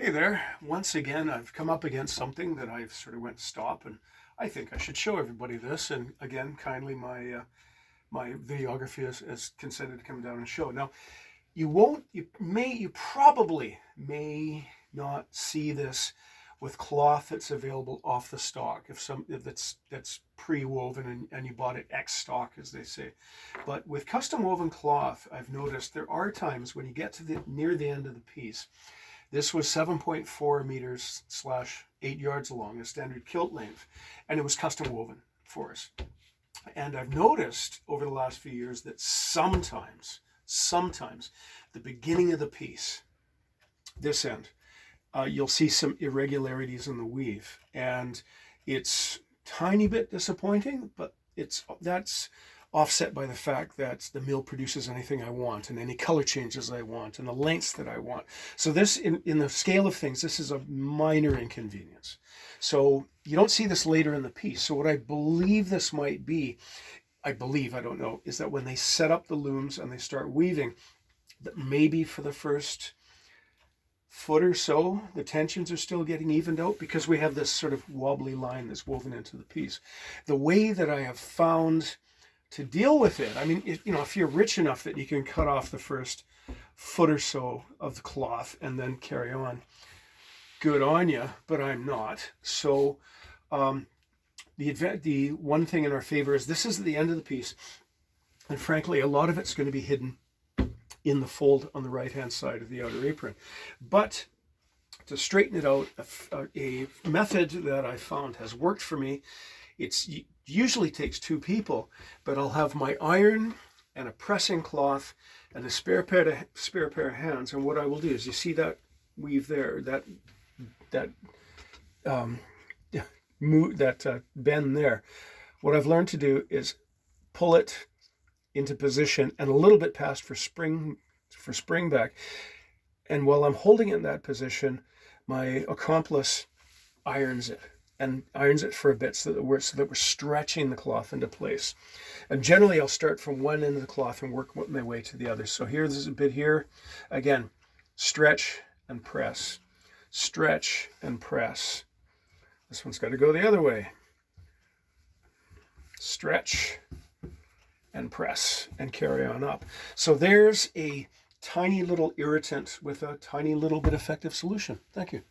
Hey there. Once again, I've come up against something that I've sort of went to stop, and I think I should show everybody this. And again, kindly, my videography has consented to come down and show. Now, you probably may not see this with cloth that's available off the stock. If that's pre-woven and you bought it X stock, as they say. But with custom woven cloth, I've noticed there are times when you get to near the end of the piece. This was 7.4 meters / 8 yards long, a standard kilt length, and it was custom woven for us. And I've noticed over the last few years that sometimes, the beginning of the piece, this end, you'll see some irregularities in the weave, and it's tiny bit disappointing, but that's offset by the fact that the mill produces anything I want and any color changes I want and the lengths that I want. So this, in the scale of things, this is a minor inconvenience. So you don't see this later in the piece. So what I believe this might be, I don't know, is that when they set up the looms and they start weaving, that maybe for the first foot or so, the tensions are still getting evened out because we have this sort of wobbly line that's woven into the piece. The way that I have found to deal with it, I mean, if you're rich enough that you can cut off the first foot or so of the cloth and then carry on, good on you, but I'm not. So the one thing in our favor is this is the end of the piece, and frankly, a lot of it's going to be hidden in the fold on the right hand side of the outer apron. But to straighten it out, a method that I found has worked for me. It usually takes two people, but I'll have my iron and a pressing cloth and a spare pair of hands. And what I will do is, you see that weave there, that bend there. What I've learned to do is pull it into position and a little bit past for spring back. And while I'm holding it in that position, my accomplice irons it for a bit so that we're stretching the cloth into place. And generally I'll start from one end of the cloth and work my way to the other. So here's a bit here. Again, stretch and press. Stretch and press. This one's got to go the other way. Stretch and press and carry on up. So there's a tiny little irritant with a tiny little bit effective solution. Thank you.